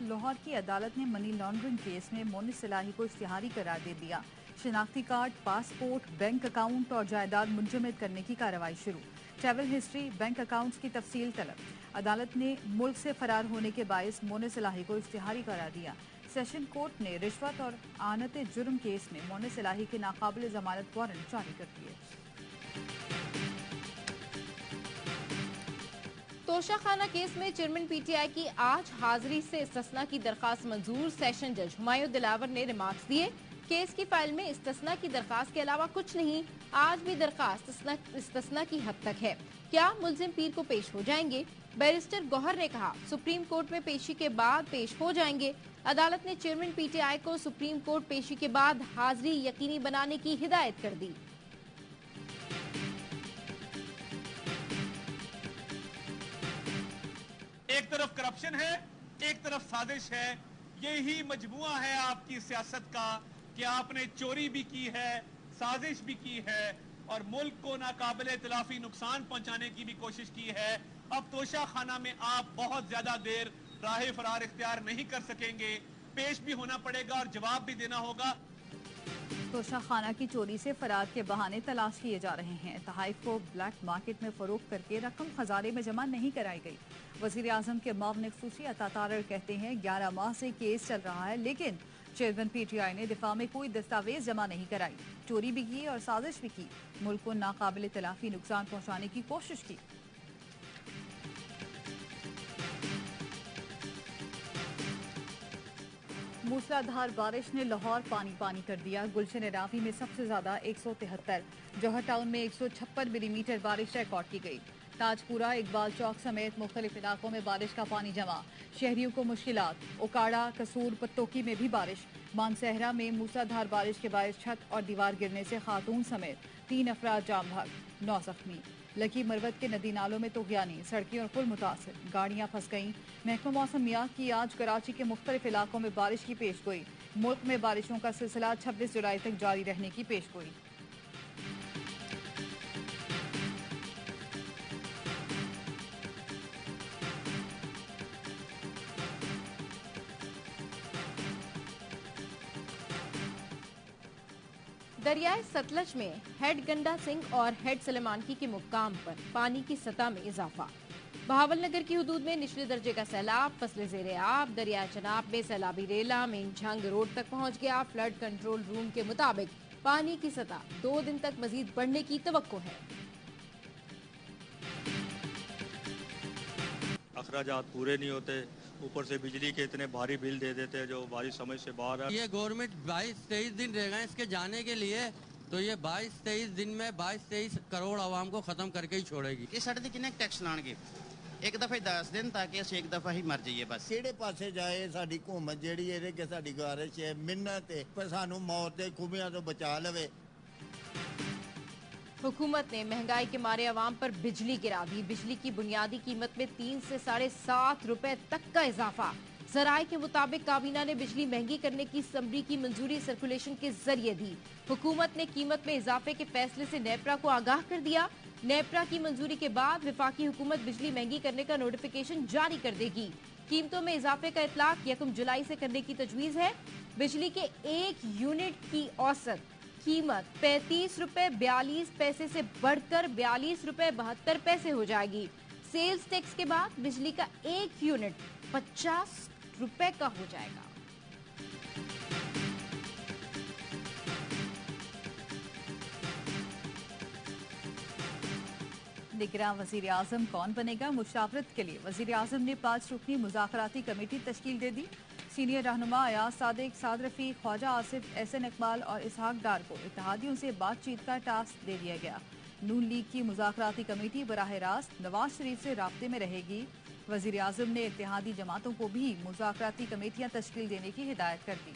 लाहौर की अदालत ने मनी लॉन्ड्रिंग केस में मोनिस इलाही को इश्तिहारी करार दे दिया। शिनाख्ती कार्ड, पासपोर्ट, बैंक अकाउंट और जायदाद मुंजमद करने की कार्रवाई शुरू। ट्रैवल हिस्ट्री, बैंक अकाउंट्स की तफसील तलब। अदालत ने मुल्क से फरार होने के बायस मोनिस इलाही को इश्तिहारी करार दिया। सेशन कोर्ट ने रिश्वत और आनत जुर्म केस में मोनिस इलाही के नाकाबिल जमानत वारंट जारी कर दिए। तोशाखाना केस में चेयरमैन पीटीआई की आज हाजिरी से इस्तिस्ना की दरखास्त मंजूर। सेशन जज हुमायूं दिलावर ने रिमार्क्स दिए। केस की फाइल में इस्तिस्ना की दरखास्त के अलावा कुछ नहीं, आज भी दरखास्त इस्तिस्ना की हद तक है। क्या मुलजिम पीर को पेश हो जाएंगे? बैरिस्टर गौहर ने कहा सुप्रीम कोर्ट में पेशी के बाद पेश हो जाएंगे। अदालत ने चेयरमैन पीटीआई को सुप्रीम कोर्ट पेशी के बाद हाजिरी यकीनी बनाने की हिदायत कर दी। एक तरफ करप्शन है, एक तरफ साजिश है। यही मजमुआ है आपकी सियासत का कि आपने चोरी भी की है, साजिश भी की है और मुल्क को नाकाबिले तलाफी नुकसान पहुंचाने की भी कोशिश की है। अब तोशाखाना में आप बहुत ज्यादा देर राह फरार इख्तियार नहीं कर सकेंगे, पेश भी होना पड़ेगा और जवाब भी देना होगा। तोशाखाना की चोरी से फरार के बहाने तलाश किए जा रहे हैं। तहाइफ को ब्लैक मार्केट में फरोख्त करके रकम खजाने में जमा नहीं कराई गई। वजीर आजम के मामले खुसूसी अता तारर कहते हैं 11 माह से केस चल रहा है, लेकिन चेयरमैन पीटीआई ने दिफा में कोई दस्तावेज जमा नहीं कराई। चोरी भी की और साजिश भी की, मुल्क को नाकाबिले तलाफी नुकसान पहुंचाने की कोशिश की। मूसलाधार बारिश ने लाहौर पानी पानी कर दिया। गुलशन रावी में सबसे ज्यादा 173, जौहर टाउन में 156 मिलीमीटर बारिश रिकॉर्ड की गई। ताजपुरा, इकबाल चौक समेत मुख्तलिफ इलाकों में बारिश का पानी जमा, शहरियों को मुश्किलात। ओकाड़ा, कसूर, पत्तोकी में भी बारिश। मानसहरा में मूसलाधार बारिश के बायस छत और दीवार गिरने से खातून समेत 3 अफराद जाम भाग, 9 जख्मी। लकी मरवत के नदी नालों में तोगयानी, सड़कें और पुल मुतासिर, गाड़ियां फंस गईं। महकमा मौसमियात की आज कराची के मुख्तलिफ इलाकों में बारिश की पेशगोई। मुल्क में बारिशों का सिलसिला 26 जुलाई तक जारी रहने की पेशगोई। दरियाए सतलज में हेड गंडा सिंह और हेड सलेमानकी के मुकाम पर पानी की सतह में इजाफा। बहावल नगर की हुदूद में निचले दर्जे का सैलाब, फसले ज़ेरे आब। दरिया चनाब में सैलाबी रेला मेन झंग रोड तक पहुंच गया। फ्लड कंट्रोल रूम के मुताबिक पानी की सतह 2 दिन तक मजीद बढ़ने की तवक्को है। अखराजात पूरे नहीं होते, ऊपर से बिजली के इतने भारी बिल दे देते हैं जो बारिश समझ से बाहर है। ये गवर्नमेंट 22-23 दिन रह गए इसके जाने के लिए, तो ये 22-23 दिन में 22-23 करोड़ आवाम को खत्म करके ही छोड़ेगी। ये साढ़े किन्ने टैक्स लाणगे, एक दफा 10 दिन ताकि अस एक दफा ही मर जाइए बस। ਕਿਹੜੇ ਪਾਸੇ ਜਾਏ ਸਾਡੀ हुकूमत ਜਿਹੜੀ ਇਹਦੇ ਕਿ ਸਾਡੀ ਗੁਜ਼ਾਰਿਸ਼ ਹੈ ਮਿੰਨਤ ਹੈ ਪਰ ਸਾਨੂੰ ਮੌਤ ਦੇ ਖੂਬੀਆਂ ਤੋਂ ਬਚਾ ਲਵੇ। हुकूमत ने महंगाई के मारे अवाम पर बिजली गिरा दी। बिजली की बुनियादी कीमत में 3 से 7.5 रुपए तक का इजाफा। जराये के मुताबिक काबीना ने बिजली महंगी करने की समरी की मंजूरी सर्कुलेशन के जरिए दी। हुकूमत ने कीमत में इजाफे के फैसले से नेपरा को आगाह कर दिया। नेपरा की मंजूरी के बाद विफाकी हुकूमत बिजली महंगी करने का नोटिफिकेशन जारी कर देगी। कीमतों में इजाफे का इतलाक 1 जुलाई से करने की तजवीज है। बिजली के 1 यूनिट की औसत कीमत 35 रुपए 42 पैसे से बढ़कर 42 रुपए 72 पैसे हो जाएगी। सेल्स टैक्स के बाद बिजली का 1 यूनिट 50 रुपए का हो जाएगा। निगरान वजीर आजम कौन बनेगा? मुशावरत के लिए वजीर आजम ने 5 रुकनी मुज़ाकराती कमेटी तश्कील दे दी। सीनियर रहनुमा अयाज सादिक, साद रफी, ख्वाजा आसिफ, एहसन इकबाल और इसहाक डार को इत्तेहादियों से बातचीत का टास्क दे दिया गया। नून लीग की मुज़ाकराती कमेटी बराह रास्त नवाज शरीफ से राब्ते में रहेगी। वजीर आजम ने इत्तेहादी जमातों को भी मुज़ाकराती कमेटियां तश्कील देने की हिदायत कर दी।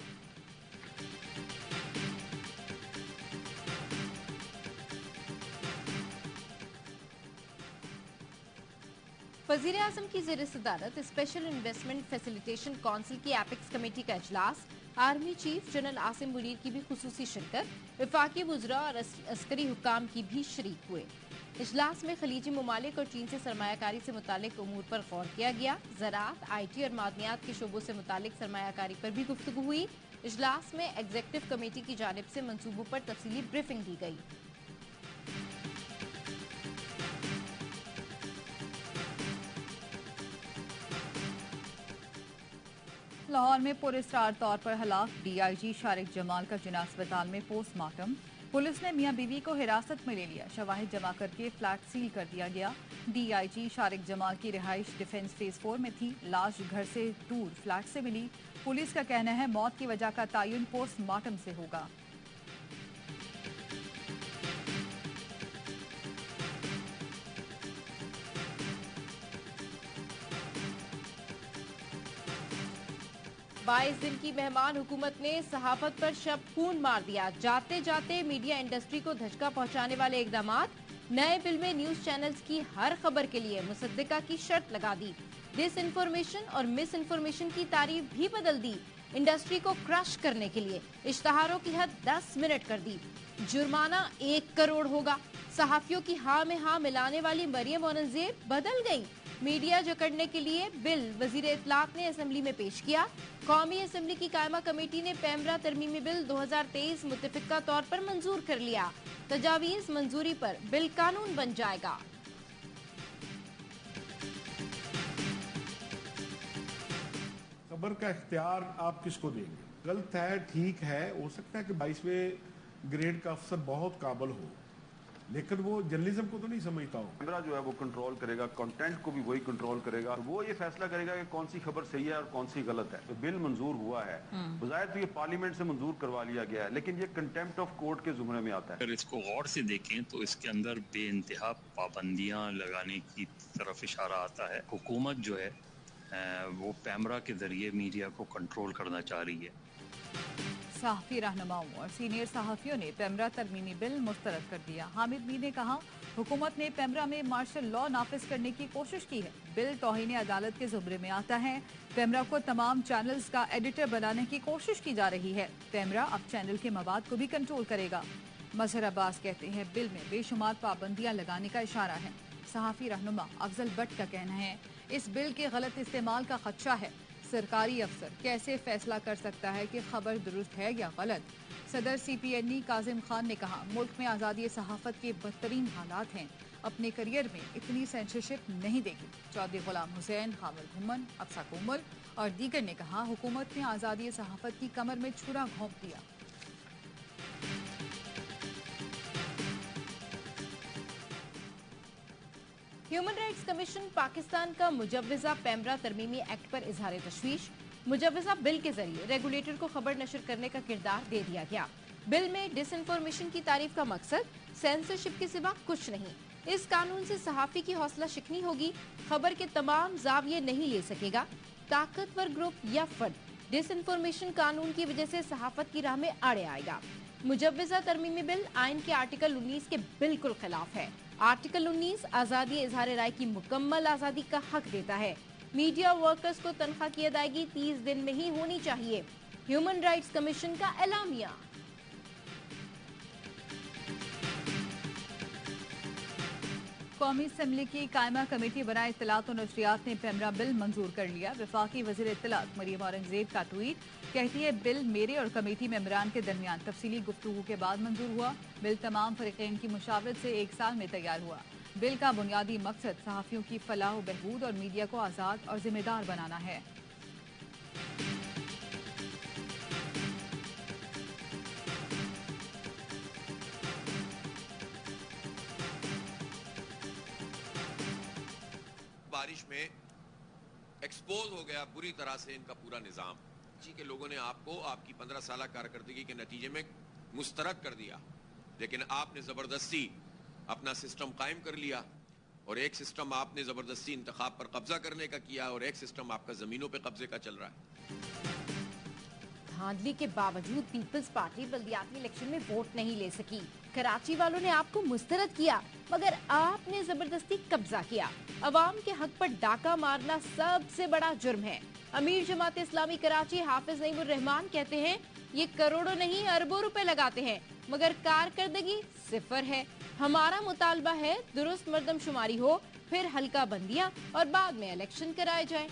वजीर आजम की ज़ेर सदारत स्पेशल इन्वेस्टमेंट फैसिलिटेशन काउंसिल की एपिक्स कमेटी का इजलास। Army chief general Asim Munir की भी खुसूसी शिरकत। वफाकी वुज़रा और अस्करी हुक्काम की भी शरीक हुए। इजलास में खलीजी ममालिक और चीन से सरमायाकारी से मुतालिक उमूर पर गौर किया गया। ज़राअत, IT और मादनियात के शोबों से मुतालिक सरमायाकारी पर भी गुफ्तगू हुई। इजलास में एग्जीक्यूटिव कमेटी की जानिब से मंसूबों पर तफसीली ब्रीफिंग दी गई। लाहौर में पुरस्कार तौर पर हलाक DIG शारिक जमाल का जिना अस्पताल में पोस्टमार्टम। पुलिस ने मियां बीवी को हिरासत में ले लिया। शवाहिद जमा करके फ्लैट सील कर दिया गया। DIG शारिक जमाल की रिहाइश डिफेंस फेज 4 में थी। लाश घर से दूर फ्लैट से मिली। पुलिस का कहना है मौत की वजह का तयन पोस्टमार्टम से होगा। बाईस दिन की मेहमान हुकूमत ने सहाफत पर शब खून मार दिया। जाते जाते मीडिया इंडस्ट्री को धचका पहुंचाने वाले इकदामात। नए बिल में न्यूज चैनल्स की हर खबर के लिए मुसद्दिका की शर्त लगा दी। डिस इन्फॉर्मेशन और मिस इन्फॉर्मेशन की तारीफ भी बदल दी। इंडस्ट्री को क्रश करने के लिए इश्तहारों की हद 10 मिनट कर दी। जुर्माना 1 करोड़ होगा। सहाफियों की हाँ में हाँ मिलाने वाली मरियम औरंगजेब बदल गई। मीडिया जकड़ने के लिए बिल वजीर इत्तलात ने असेंबली में पेश किया। कौमी असेंबली की कायमा कमेटी ने पैमरा तरमीमी बिल 2023 मुत्तफिका तौर पर मंजूर कर लिया। तजावीज मंजूरी पर बिल कानून बन जाएगा। खबर का इख्तियार आप किसको देंगे? गलत है, ठीक है, हो सकता है कि 22वें ग्रेड का अफसर बहुत काबिल हो, लेकिन वो जर्नलिज्म को तो नहीं समझता हो। कैमरा जो है वो कंट्रोल करेगा, कंटेंट को भी वही कंट्रोल करेगा, वो ये फैसला करेगा कि कौन सी खबर सही है और कौन सी गलत है। तो बिल मंजूर हुआ है, बजाय तो ये पार्लियामेंट से मंजूर करवा लिया गया है, लेकिन ये कंटेम्प्ट ऑफ कोर्ट के जुमरे में आता है। अगर इसको गौर से देखें तो इसके अंदर बेइंतहा पाबंदियां लगाने की तरफ इशारा आता है। हुकूमत जो है वो पैमरा के जरिए मीडिया को कंट्रोल करना चाह रही है। सहाफी रहनुमाओं और सीनियर सहाफियों ने पैमरा तरमीमी बिल मुस्तरद कर दिया। हामिद मीर ने कहा हुकूमत ने पैमरा में मार्शल लॉ नाफिज करने की कोशिश की है। बिल तौहीन अदालत के जुमरे में आता है। पैमरा को तमाम चैनल्स का एडिटर बनाने की कोशिश की जा रही है। पैमरा अब चैनल के मवाद को भी कंट्रोल करेगा। मजहर अब्बास कहते हैं बिल में बेशुमार पाबंदियां लगाने का इशारा है। सहाफी रहनुमा अफजल भट्ट का कहना है इस बिल के गलत इस्तेमाल का खदशा है। सरकारी अफसर कैसे फैसला कर सकता है कि खबर दुरुस्त है या गलत? सदर CPNE काजिम खान ने कहा मुल्क में आज़ादी सहाफत के बदतरीन हालात हैं। अपने करियर में इतनी सेंसरशिप नहीं देगी। चौधरी गुलाम हुसैन, हामिद घुमन, अफसा कोमल और दीगर ने कहा हुकूमत ने आज़ादी सहाफत की कमर में छुरा घोंप दिया। ह्यूमन राइट्स कमीशन पाकिस्तान का मुजव्वजा पैमरा तरमीमी एक्ट पर इजहार तशवीश। मुजव्वजा बिल के जरिए रेगुलेटर को खबर नशर करने का किरदार दे दिया गया। बिल में डिसइंफॉर्मेशन की तारीफ का मकसद सेंसरशिप के सिवा कुछ नहीं। इस कानून से सहाफी की हौसला शिकनी होगी। खबर के तमाम जाविये नहीं ले सकेगा ताकतवर ग्रुप या फर्द। डिसइंफॉर्मेशन कानून की वजह से सहाफत की राह में आड़े आएगा। मुजव्वजा तरमीमी बिल आइन के आर्टिकल 19 के बिल्कुल खिलाफ है। आर्टिकल 19 आजादी इजहार राय की मुकम्मल आजादी का हक देता है। मीडिया वर्कर्स को तनख्वाह की अदायगी 30 दिन में ही होनी चाहिए। ह्यूमन राइट्स कमीशन का एलामिया। कौमी असेंबली की कायमा कमेटी बनाए इत्तलात और नशरियात ने पैमरा बिल मंजूर कर लिया। वफाकी वज़ीर इत्तलात मरियम औरंगजेब का ट्वीट कहती है बिल मेरे और कमेटी मेंबरान के दरमियान तफसीली गुफ्तगू के बाद मंजूर हुआ। बिल तमाम फरीक़ैन की मुशावरत से 1 साल में तैयार हुआ। बिल का बुनियादी मकसद सहाफ़ियों की फलाह व बहबूद और मीडिया को आज़ाद और जिम्मेदार बनाना है। बारिश में एक्सपोज हो गया बुरी तरह से इनका पूरा निज़ाम। जी के लोगों ने आपको आपकी 15 साल कारकर्दगी के नतीजे में मुस्तरद कर दिया, लेकिन आपने ज़बरदस्ती अपना सिस्टम कायम कर लिया। और एक सिस्टम आपने ज़बरदस्ती इंतखाब पर कब्जा करने का किया और एक सिस्टम आपका ज़मीनों पे कब्जे का चल रहा है। धांधली के बावजूद पीपल्स पार्टी बल्दियाती इलेक्शन में वोट नहीं ले सकी। कराची वालों ने आपको मुस्तरद किया मगर आपने जबरदस्ती कब्जा किया। अवाम के हक पर डाका मारना सबसे बड़ा जुर्म है। अमीर जमात इस्लामी कराची हाफिज नईमुर रहमान कहते हैं ये करोड़ों नहीं अरबों रुपए लगाते हैं मगर कारकर्दगी सिफर है। हमारा मुतालबा है दुरुस्त मर्दमशुमारी हो, फिर हल्का बंदियां और बाद में इलेक्शन कराए जाए।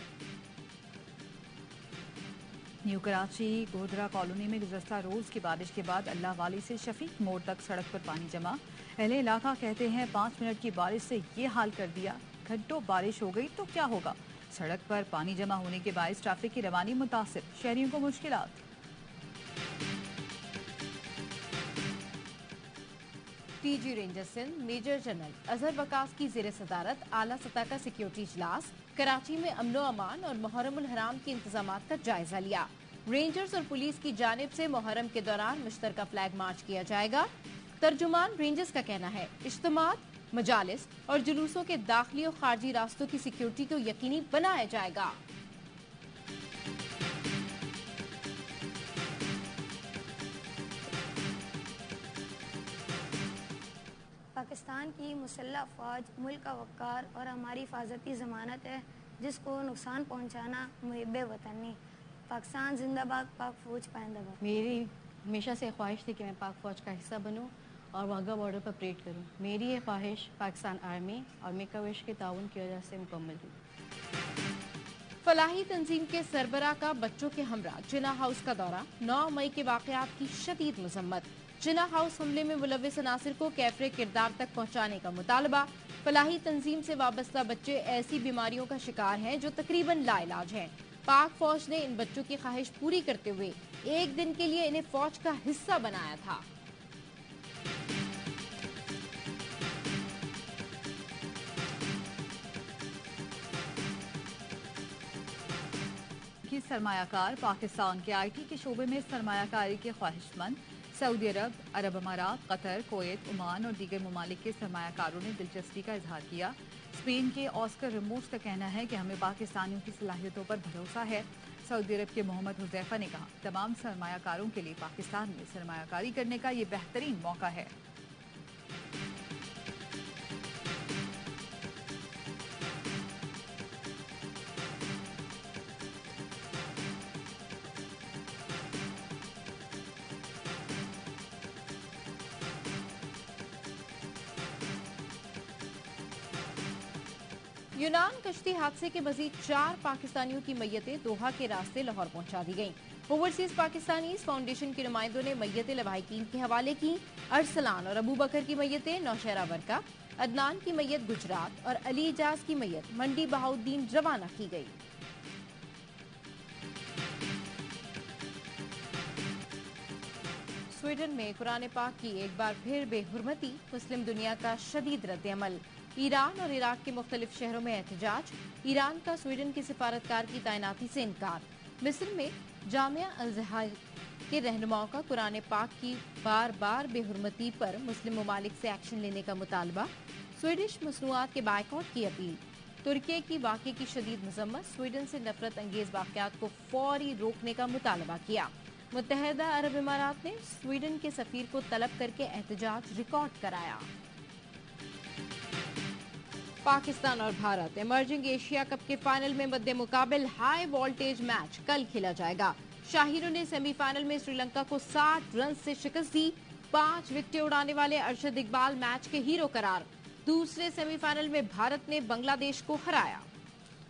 न्यू कराची गोधरा कॉलोनी में गुज़श्ता रोज की बारिश के बाद अल्लाह वाली से शफीक मोड़ तक सड़क पर पानी जमा। अहले इलाका कहते हैं 5 मिनट की बारिश से ये हाल कर दिया, घंटों बारिश हो गई तो क्या होगा। सड़क पर पानी जमा होने के बायस ट्रैफिक की रवानी मुतासिर, शहरियों को मुश्किलात। DG ranger Sindh major general Azhar Waqas की ज़ेर सदारत आला सतह का सिक्योरिटी इजलास कराची में अमनो अमान और मुहर्रमुल हराम के इंतजामात का जायजा लिया। रेंजर्स और पुलिस की जानिब से मुहर्रम के दौरान मुश्तरका फ्लैग मार्च किया जाएगा। तर्जुमान रेंजर्स का कहना है इज्तिमात, मजालिस और जुलूसों के दाखिली और खारजी रास्तों की सिक्योरिटी को यकीनी बनाया जाएगा। पाकिस्तान की मुसल्लह अफवाज मुल्क का वक़ार और हमारी हिफाजती ज़मानत है, जिसको नुकसान पहुँचाना मुहिब्बे वतन नहीं। पाकिस्तान जिंदाबाद, पाक फौज पाइंदाबाद। मेरी हमेशा से ख्वाहिश थी कि मैं पाक फौज का हिस्सा बनूं और वाघा बॉर्डर पर परेड करूं। मेरी ये ख्वाहिश पाकिस्तान आर्मी और मेक अ विश के ताउन की वजह से मुकम्मल हुई। फलाही तंजीम के सरबराह का बच्चों के हमरा जिना हाउस का दौरा, 9 मई के वाकयात की शदीद मजम्मत। जिना हाउस हमले में मुलव्विस अनासिर को कैफरे किरदार तक पहुँचाने का मुतालबा। फलाही तंजीम से वाबस्ता बच्चे ऐसी बीमारियों का शिकार हैं जो तकरीबन लाइलाज हैं। पाक फौज ने इन बच्चों की ख्वाहिश पूरी करते हुए एक दिन के लिए इन्हें फौज का हिस्सा बनाया था। की सरमायाकार पाकिस्तान के IT के शोबे में सरमायाकारी के ख्वाहिशमंद सऊदी अरब, अरब अमारात, कतर, कुवैत, ओमान और दीगर ममालिक के सरमायाकारों ने दिलचस्पी का इजहार किया। स्पेन के ऑस्कर रेमोस का कहना है कि हमें पाकिस्तानियों की सलाहियतों पर भरोसा है। सऊदी अरब के मोहम्मद हुज़ैफा ने कहा, तमाम सरमायाकारों के लिए पाकिस्तान में सरमायाकारी करने का ये बेहतरीन मौका है। यूनान कश्ती हादसे के मजीद 4 पाकिस्तानियों की मैयतें दोहा के रास्ते लाहौर पहुंचा दी गईं। ओवरसीज पाकिस्तानीज फाउंडेशन के नुमाइंदों ने मैयतें लवाहिकीन के हवाले की। अरसलान और अबू बकर की मैयतें नौशहरा वर्का, अदनान की मैयत गुजरात और अली इजाज की मैयत मंडी बहाउद्दीन रवाना की गई। स्वीडन में कुरान पाक की एक बार फिर बेहुरमती, मुस्लिम दुनिया का शदीद रद्द-ए-अमल। ईरान और इराक के मुख्तलिफ शहरों में एहतजाज, ईरान का स्वीडन के सिफारतकार की तैनाती से इनकार। मिस्र में जामिया अल-अज़हर के रहनुमाओं का कुरान पाक की बार बार बेहुरमती पर मुस्लिम ममालिक से एक्शन लेने का मुतालबा। स्वीडिश मसनूआत के बायकॉट की अपील। तुर्की की वाक़े की शदीद मजम्मत, स्वीडन से नफरत अंगेज वाक़यात को फौरी रोकने का मुतालबा किया। मुत्तहदा अरब इमारात ने स्वीडन के सफीर को तलब करके एहतजाज रिकॉर्ड कराया। पाकिस्तान और भारत इमर्जिंग एशिया कप के फाइनल में मद्दे मुकाबिल हाई वोल्टेज मैच कल खेला जाएगा। शाहिरों ने सेमीफाइनल में श्रीलंका को 60 रन से शिकस्त दी। 5 विकेटें उड़ाने वाले अरशद इकबाल मैच के हीरो करार। दूसरे सेमीफाइनल में भारत ने बांग्लादेश को हराया।